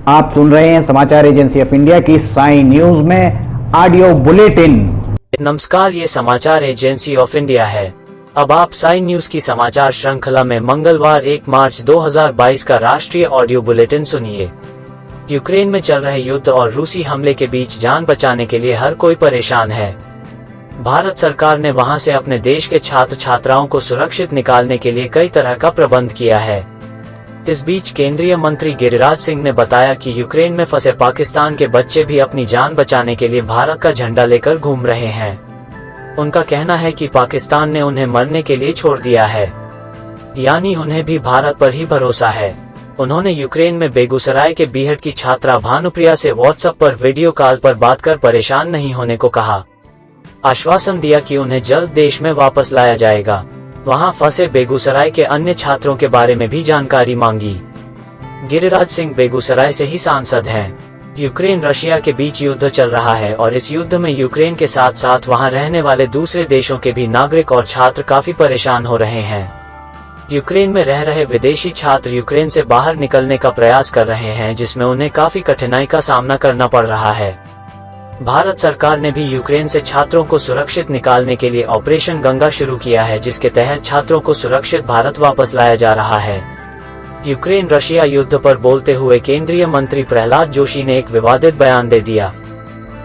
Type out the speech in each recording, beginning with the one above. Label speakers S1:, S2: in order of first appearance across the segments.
S1: आप सुन रहे हैं समाचार एजेंसी ऑफ इंडिया की साई न्यूज में ऑडियो बुलेटिन।
S2: नमस्कार, ये समाचार एजेंसी ऑफ इंडिया है। अब आप साई न्यूज की समाचार श्रृंखला में मंगलवार 1 मार्च 2022 का राष्ट्रीय ऑडियो बुलेटिन सुनिए। यूक्रेन में चल रहे युद्ध और रूसी हमले के बीच जान बचाने के लिए हर कोई परेशान है। भारत सरकार ने वहां से अपने देश के छात्र छात्राओं को सुरक्षित निकालने के लिए कई तरह का प्रबंध किया है। इस बीच केंद्रीय मंत्री गिरिराज सिंह ने बताया कि यूक्रेन में फंसे पाकिस्तान के बच्चे भी अपनी जान बचाने के लिए भारत का झंडा लेकर घूम रहे हैं। उनका कहना है कि पाकिस्तान ने उन्हें मरने के लिए छोड़ दिया है, यानी उन्हें भी भारत पर ही भरोसा है। उन्होंने यूक्रेन में बेगूसराय के बीहड़ की छात्रा भानुप्रिया से व्हाट्सएप पर वीडियो कॉल पर बात कर परेशान नहीं होने को कहा। आश्वासन दिया कि उन्हें जल्द देश में वापस लाया जाएगा। वहां फंसे बेगूसराय के अन्य छात्रों के बारे में भी जानकारी मांगी। गिरिराज सिंह बेगूसराय से ही सांसद हैं। यूक्रेन रशिया के बीच युद्ध चल रहा है और इस युद्ध में यूक्रेन के साथ साथ वहां रहने वाले दूसरे देशों के भी नागरिक और छात्र काफी परेशान हो रहे हैं। यूक्रेन में रह रहे विदेशी छात्र यूक्रेन से बाहर निकलने का प्रयास कर रहे हैं, जिसमें उन्हें काफी कठिनाई का सामना करना पड़ रहा है। भारत सरकार ने भी यूक्रेन से छात्रों को सुरक्षित निकालने के लिए ऑपरेशन गंगा शुरू किया है, जिसके तहत छात्रों को सुरक्षित भारत वापस लाया जा रहा है। यूक्रेन रशिया युद्ध पर बोलते हुए केंद्रीय मंत्री प्रहलाद जोशी ने एक विवादित बयान दे दिया।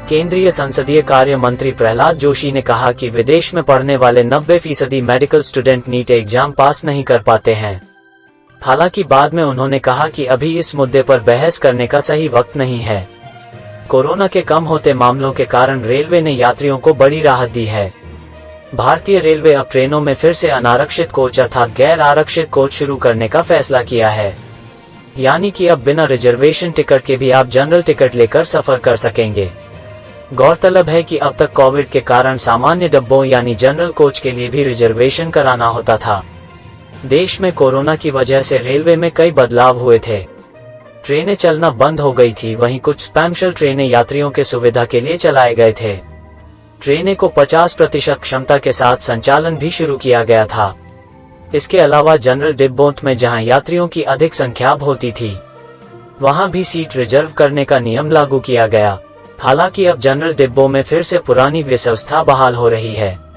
S2: केंद्रीय संसदीय कार्य मंत्री प्रहलाद जोशी ने कहा कि विदेश में पढ़ने वाले 90% medical student NEET exam pass नहीं कर पाते हैं। हालांकि बाद में उन्होंने कहा कि अभी इस मुद्दे पर बहस करने का सही वक्त नहीं है। कोरोना के कम होते मामलों के कारण रेलवे ने यात्रियों को बड़ी राहत दी है। भारतीय रेलवे अब ट्रेनों में फिर से अनारक्षित कोच अर्थात गैर आरक्षित कोच शुरू करने का फैसला किया है, यानी कि अब बिना रिजर्वेशन टिकट के भी आप जनरल टिकट लेकर सफर कर सकेंगे। गौरतलब है कि अब तक कोविड के कारण सामान्य डब्बों यानी जनरल कोच के लिए भी रिजर्वेशन कराना होता था। देश में कोरोना की वजह से रेलवे में कई बदलाव हुए थे। ट्रेनें चलना बंद हो गई थी, वहीं कुछ स्पेशल ट्रेनें यात्रियों के सुविधा के लिए चलाए गए थे। ट्रेनें को 50% क्षमता के साथ संचालन भी शुरू किया गया था। इसके अलावा जनरल डिब्बों में जहां यात्रियों की अधिक संख्या होती थी, वहां भी सीट रिजर्व करने का नियम लागू किया गया। हालांकि अब जनरल डिब्बों में फिर से पुरानी व्यवस्था बहाल हो रही है।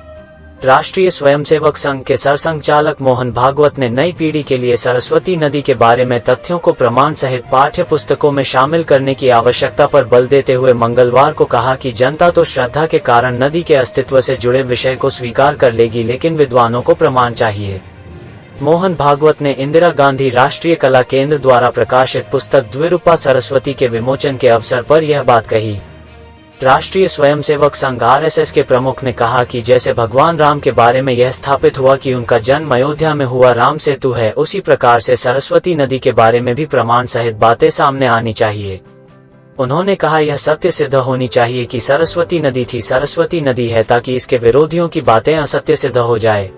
S2: राष्ट्रीय स्वयंसेवक संघ के सरसंघचालक मोहन भागवत ने नई पीढ़ी के लिए सरस्वती नदी के बारे में तथ्यों को प्रमाण सहित पाठ्य पुस्तकों में शामिल करने की आवश्यकता पर बल देते हुए मंगलवार को कहा कि जनता तो श्रद्धा के कारण नदी के अस्तित्व से जुड़े विषय को स्वीकार कर लेगी, लेकिन विद्वानों को प्रमाण चाहिए। मोहन भागवत ने इंदिरा गांधी राष्ट्रीय कला केंद्र द्वारा प्रकाशित पुस्तक द्विरूपा सरस्वती के विमोचन के अवसर पर यह बात कही। राष्ट्रीय स्वयंसेवक संघ RSS के प्रमुख ने कहा कि जैसे भगवान राम के बारे में यह स्थापित हुआ कि उनका जन्म अयोध्या में हुआ राम सेतु है, उसी प्रकार से सरस्वती नदी के बारे में भी प्रमाण सहित बातें सामने आनी चाहिए। उन्होंने कहा यह सत्य सिद्ध होनी चाहिए कि सरस्वती नदी थी, सरस्वती नदी है, ताकि इसके विरोधियों की बातें असत्य सिद्ध हो जाए।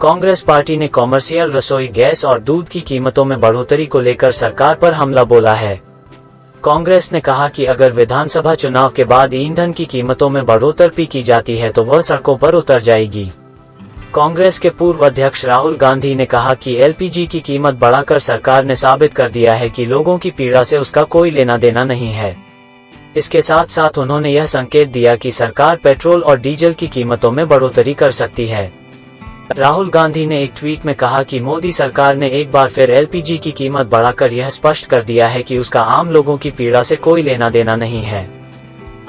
S2: कांग्रेस पार्टी ने कॉमर्शियल रसोई गैस और दूध की कीमतों में बढ़ोतरी को लेकर सरकार पर हमला बोला है। कांग्रेस ने कहा कि अगर विधानसभा चुनाव के बाद ईंधन की कीमतों में बढ़ोतरी की जाती है तो वह सड़कों पर उतर जाएगी। कांग्रेस के पूर्व अध्यक्ष राहुल गांधी ने कहा कि LPG की कीमत बढ़ाकर सरकार ने साबित कर दिया है कि लोगों की पीड़ा से उसका कोई लेना देना नहीं है। इसके साथ साथ उन्होंने यह संकेत दिया कि सरकार पेट्रोल और डीजल की कीमतों में बढ़ोतरी कर सकती है। राहुल गांधी ने एक ट्वीट में कहा कि मोदी सरकार ने एक बार फिर LPG की कीमत बढ़ाकर यह स्पष्ट कर दिया है कि उसका आम लोगों की पीड़ा से कोई लेना देना नहीं है।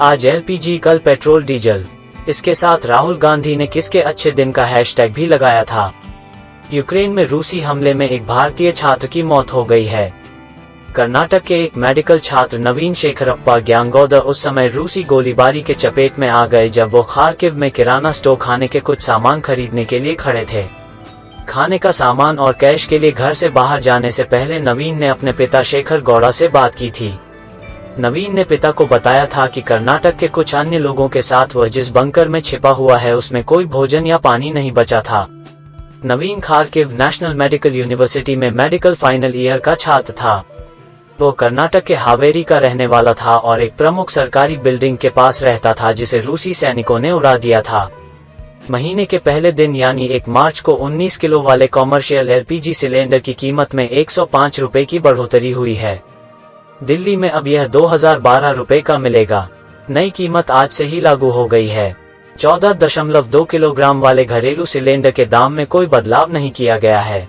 S2: आज LPG, कल पेट्रोल डीजल। इसके साथ राहुल गांधी ने किसके अच्छे दिन का हैशटैग भी लगाया था। यूक्रेन में रूसी हमले में एक भारतीय छात्र की मौत हो गई है। कर्नाटक के एक मेडिकल छात्र नवीन शेखरप्पा ग्यांगोदर उस समय रूसी गोलीबारी के चपेट में आ गए जब वो खार्किव में किराना स्टोर खाने के कुछ सामान खरीदने के लिए खड़े थे। खाने का सामान और कैश के लिए घर से बाहर जाने से पहले नवीन ने अपने पिता शेखर गौड़ा से बात की थी। नवीन ने पिता को बताया था कि कर्नाटक के कुछ अन्य लोगों के साथ वह जिस बंकर में छिपा हुआ है उसमें कोई भोजन या पानी नहीं बचा था। नवीन खार्किव नेशनल मेडिकल यूनिवर्सिटी में मेडिकल फाइनल ईयर का छात्र था। वो कर्नाटक के हावेरी का रहने वाला था और एक प्रमुख सरकारी बिल्डिंग के पास रहता था जिसे रूसी सैनिकों ने उड़ा दिया था। महीने के पहले दिन यानी 1 मार्च को 19 किलो वाले कॉमर्शियल LPG सिलेंडर की कीमत में 105 रुपए की बढ़ोतरी हुई है। दिल्ली में अब यह 2012 रुपए का मिलेगा। नई कीमत आज से ही लागू हो गई है। 14.2 किलोग्राम वाले घरेलू सिलेंडर के दाम में कोई बदलाव नहीं किया गया है।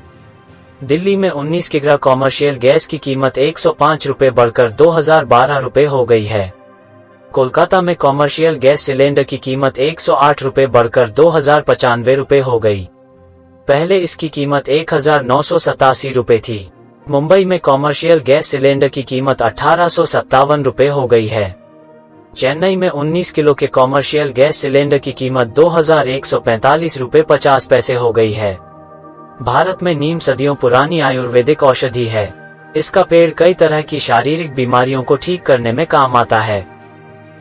S2: दिल्ली में 19 किग्रा कॉमर्शियल गैस की कीमत 105 रुपए बढ़कर 2012 रुपए हो गई है। कोलकाता में कॉमर्शियल गैस सिलेंडर की कीमत 108 रुपए बढ़कर 2095 रुपए हो गई। पहले इसकी कीमत 1987 रुपए थी। मुंबई में कॉमर्शियल गैस सिलेंडर की कीमत 1857 रुपए हो गई है। चेन्नई में 19 किलो के कॉमर्शियल गैस सिलेंडर की कीमत 2145 रुपए 50 पैसे हो गई है। भारत में नीम सदियों पुरानी आयुर्वेदिक औषधि है। इसका पेड़ कई तरह की शारीरिक बीमारियों को ठीक करने में काम आता है।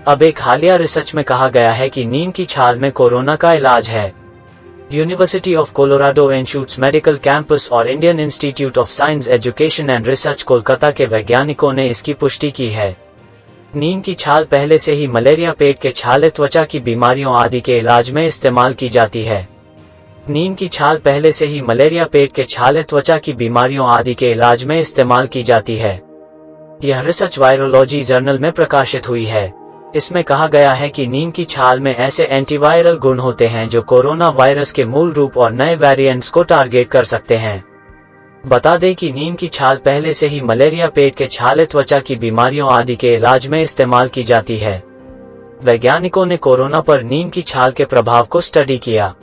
S2: अब एक हालिया रिसर्च में कहा गया है कि नीम की छाल में कोरोना का इलाज है। University of Colorado Anschutz medical campus और Indian Institute of Science Education and Research Kolkata के वैज्ञानिकों ने इसकी पुष्टि की है। नीम की छाल पहले से ही मलेरिया, पेट के छाले, त्वचा की बीमारियों आदि के इलाज में इस्तेमाल की जाती है। नीम की छाल पहले से ही मलेरिया, पेट के छाले, त्वचा की बीमारियों आदि के इलाज में इस्तेमाल की जाती है। यह रिसर्च वायरोलॉजी जर्नल में प्रकाशित हुई है। इसमें कहा गया है कि नीम की छाल में ऐसे एंटीवायरल गुण होते हैं जो कोरोना वायरस के मूल रूप और नए वेरिएंट्स को टारगेट कर सकते हैं। बता दें कि नीम की छाल पहले से ही मलेरिया, पेट के छाले, त्वचा की बीमारियों आदि के इलाज में इस्तेमाल की जाती है। वैज्ञानिकों ने कोरोना पर नीम की छाल के प्रभाव को स्टडी किया।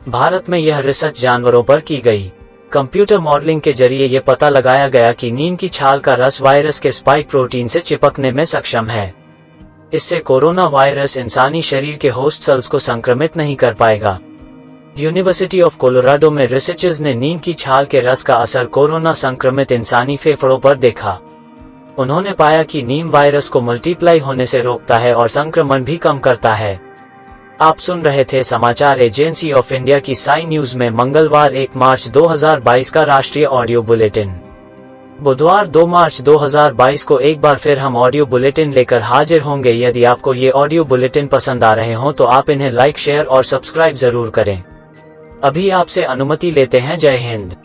S2: भारत में यह रिसर्च जानवरों पर की गई। कंप्यूटर मॉडलिंग के जरिए यह पता लगाया गया कि नीम की छाल का रस वायरस के स्पाइक प्रोटीन से चिपकने में सक्षम है। इससे कोरोना वायरस इंसानी शरीर के होस्ट सेल्स को संक्रमित नहीं कर पाएगा। यूनिवर्सिटी ऑफ कोलोराडो में रिसर्चर्स ने नीम की छाल के रस का असर कोरोना संक्रमित इंसानी फेफड़ों पर देखा। उन्होंने पाया कि नीम वायरस को मल्टीप्लाई होने से रोकता है और संक्रमण भी कम करता है। आप सुन रहे थे समाचार एजेंसी ऑफ इंडिया की साई न्यूज में मंगलवार 1 मार्च 2022 का राष्ट्रीय ऑडियो बुलेटिन। बुधवार 2 मार्च 2022 को एक बार फिर हम ऑडियो बुलेटिन लेकर हाजिर होंगे। यदि आपको ये ऑडियो बुलेटिन पसंद आ रहे हों तो आप इन्हें लाइक, शेयर और सब्सक्राइब जरूर करें। अभी आपसे अनुमति लेते हैं। जय हिंद।